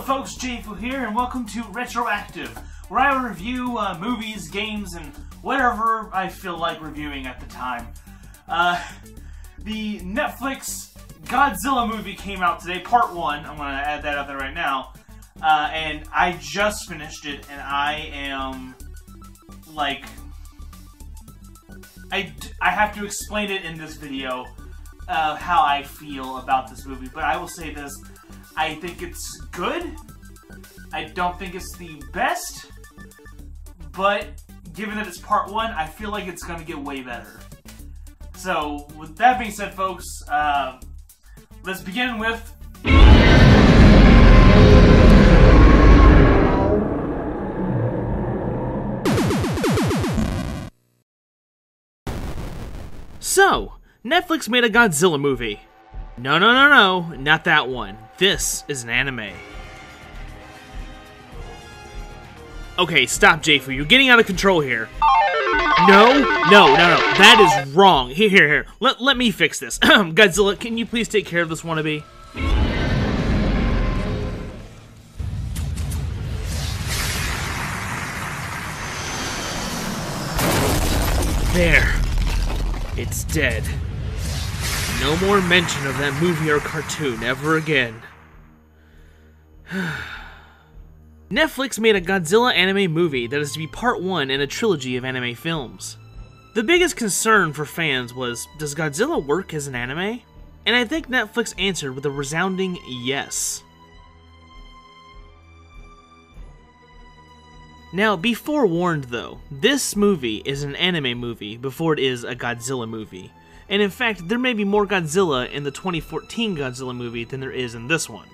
folks, J-Foo here, and welcome to Retroactive, where I review movies, games, and whatever I feel like reviewing at the time. The Netflix Godzilla movie came out today, part 1. I'm going to add that out there right now. And I just finished it, and I am, like, I have to explain it in this video, how I feel about this movie, but I will say this. I think it's good. I don't think it's the best, but given that it's part 1, I feel like it's going to get way better. So, with that being said, folks, let's begin with... So, Netflix made a Godzilla movie. No, not that one. This is an anime. Okay, stop, J-Foo. You're getting out of control here. No. That is wrong. Here. Let me fix this. Godzilla, can you please take care of this wannabe? There. It's dead. No more mention of that movie or cartoon ever again. Netflix made a Godzilla anime movie that is to be part 1 in a trilogy of anime films. The biggest concern for fans was, does Godzilla work as an anime? And I think Netflix answered with a resounding yes. Now, be forewarned though, this movie is an anime movie before it is a Godzilla movie. And in fact, there may be more Godzilla in the 2014 Godzilla movie than there is in this one.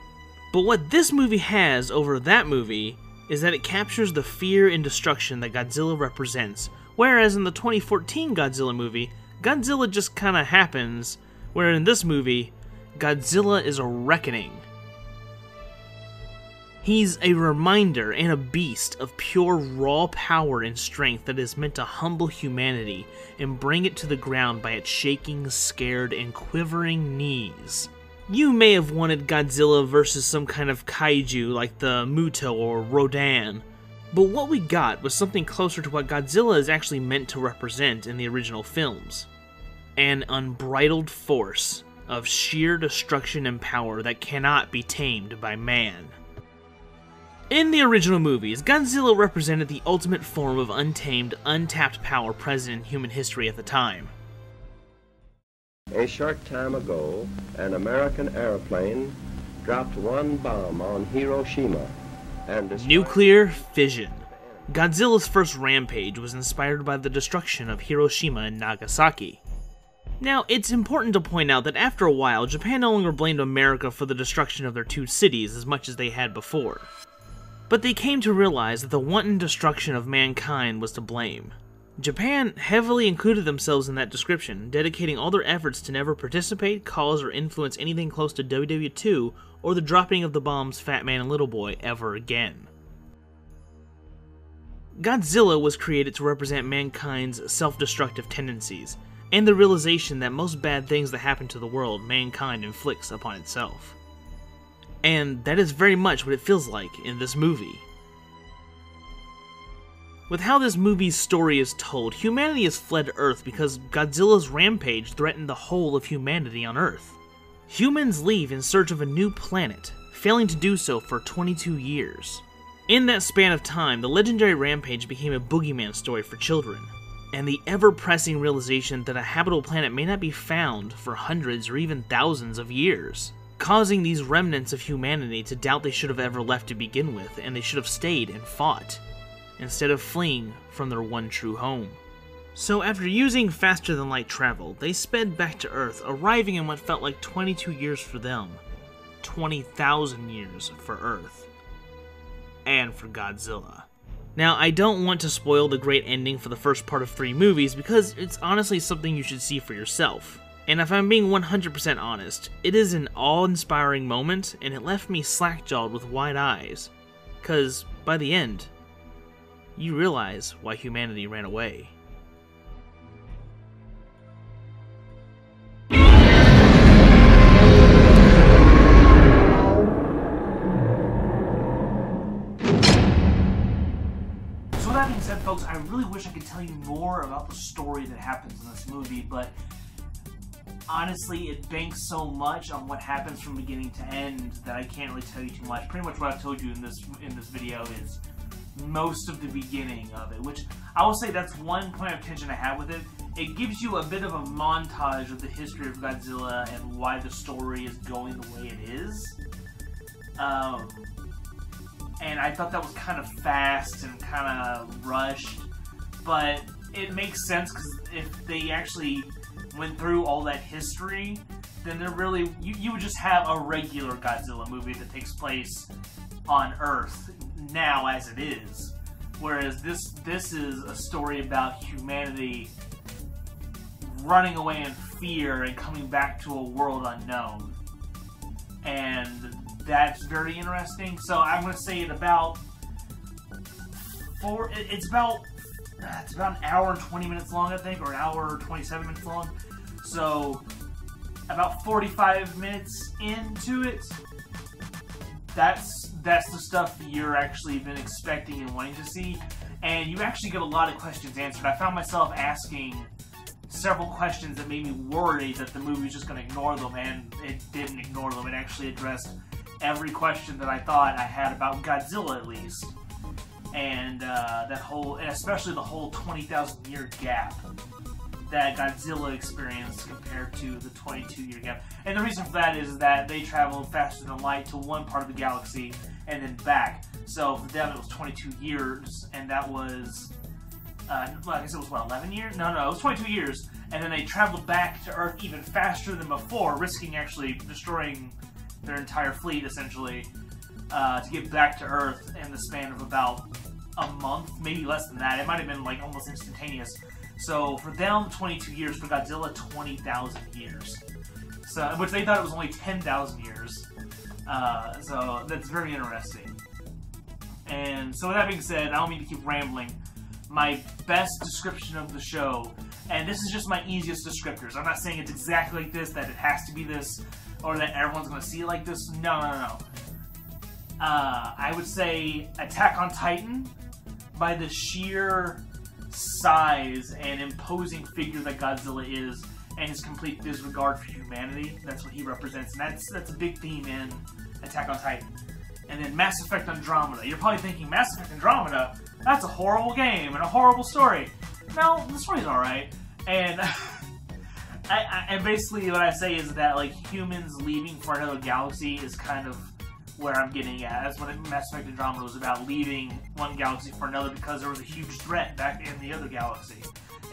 But what this movie has over that movie is that it captures the fear and destruction that Godzilla represents, whereas in the 2014 Godzilla movie, Godzilla just kinda happens, where in this movie, Godzilla is a reckoning. He's a reminder and a beast of pure raw power and strength that is meant to humble humanity and bring it to the ground by its shaking, scared, and quivering knees. You may have wanted Godzilla versus some kind of kaiju like the Muto or Rodan, but what we got was something closer to what Godzilla is actually meant to represent in the original films. An unbridled force of sheer destruction and power that cannot be tamed by man. In the original movies, Godzilla represented the ultimate form of untamed, untapped power present in human history at the time. A short time ago, an American airplane dropped one bomb on Hiroshima and destroyed... Nuclear fission. Godzilla's first rampage was inspired by the destruction of Hiroshima and Nagasaki. Now, it's important to point out that after a while, Japan no longer blamed America for the destruction of their two cities as much as they had before. But they came to realize that the wanton destruction of mankind was to blame. Japan heavily included themselves in that description, dedicating all their efforts to never participate, cause, or influence anything close to WW2 or the dropping of the bombs Fat Man and Little Boy ever again. Godzilla was created to represent mankind's self-destructive tendencies, and the realization that most bad things that happen to the world, mankind inflicts upon itself. And that is very much what it feels like in this movie. With how this movie's story is told, humanity has fled Earth because Godzilla's rampage threatened the whole of humanity on Earth. Humans leave in search of a new planet, failing to do so for 22 years. In that span of time, the legendary rampage became a boogeyman story for children, and the ever-pressing realization that a habitable planet may not be found for hundreds or even thousands of years, causing these remnants of humanity to doubt they should have ever left to begin with, and they should have stayed and fought, instead of fleeing from their one true home. So after using faster-than-light travel, they sped back to Earth, arriving in what felt like 22 years for them, 20,000 years for Earth, and for Godzilla. Now, I don't want to spoil the great ending for the first part of 3 movies because it's honestly something you should see for yourself. And if I'm being 100% honest, it is an awe-inspiring moment, and it left me slack-jawed with wide eyes. 'Cause, by the end, you realize why humanity ran away. that being said, folks, I really wish I could tell you more about the story that happens in this movie, but honestly, it banks so much on what happens from beginning to end that I can't really tell you too much. Pretty much what I've told you in this video is most of the beginning of it, which I will say that's one point of tension I have with it. It gives you a bit of a montage of the history of Godzilla and why the story is going the way it is. And I thought that was kind of fast and kind of rushed, but it makes sense because if they actually went through all that history, then they're really, you would just have a regular Godzilla movie that takes place on Earth now as it is. Whereas this is a story about humanity running away in fear and coming back to a world unknown. And that's very interesting. So I'm going to say it's about an hour and 20 minutes long, I think, or an hour 27 minutes long. So about 45 minutes into it, that's the stuff that you're actually been expecting and wanting to see, and you actually get a lot of questions answered. I found myself asking several questions that made me worried that the movie was just going to ignore them, and it didn't ignore them. It actually addressed every question that I thought I had about Godzilla, at least. And and especially the whole 20,000 year gap that Godzilla experienced compared to the 22-year gap. And the reason for that is that they travel faster than light to one part of the galaxy and then back. So for them it was 22 years, and that was, I guess it was what, 11 years? No, it was 22 years. And then they traveled back to Earth even faster than before, risking actually destroying their entire fleet, essentially, to get back to Earth in the span of about a month, maybe less than that. It might have been like almost instantaneous. So for them, 22 years. For Godzilla, 20,000 years. So, which they thought it was only 10,000 years. So that's very interesting. And so with that being said, I don't mean to keep rambling. My best description of the show, and this is just my easiest descriptors. I'm not saying it's exactly like this, that it has to be this, or that everyone's going to see it like this. No. I would say Attack on Titan, by the sheer size and imposing figure that Godzilla is, and his complete disregard for humanity. That's what he represents, and that's a big theme in Attack on Titan. And then Mass Effect Andromeda. You're probably thinking, Mass Effect Andromeda? That's a horrible game and a horrible story. No, the story's alright. And and basically what I say is that, like, humans leaving for another galaxy is kind of where I'm getting at. That's what Mass Effect Andromeda was about, leaving one galaxy for another because there was a huge threat back in the other galaxy.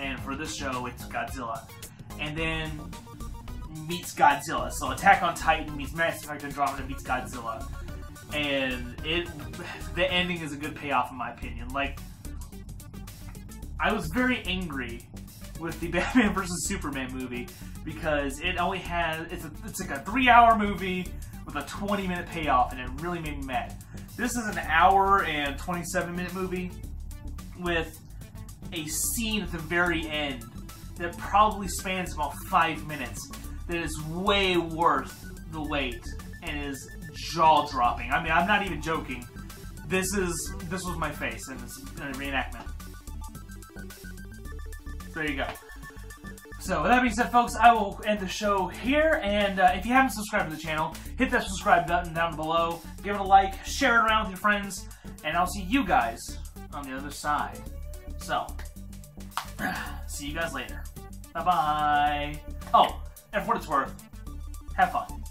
And for this show, it's Godzilla. And then meets Godzilla. So Attack on Titan meets Mass Effect Andromeda meets Godzilla. And the ending is a good payoff in my opinion. Like, I was very angry with the Batman vs. Superman movie because it only has, it's like a 3-hour movie with a 20-minute payoff, and it really made me mad. This is an hour and 27-minute movie with a scene at the very end that probably spans about 5 minutes that is way worth the wait and is jaw-dropping. I mean, I'm not even joking. This was my face in this reenactment. So there you go. So, with that being said, folks, I will end the show here, and if you haven't subscribed to the channel, hit that subscribe button down below, give it a like, share it around with your friends, and I'll see you guys on the other side. So, see you guys later. Bye-bye. Oh, and for what it's worth, have fun.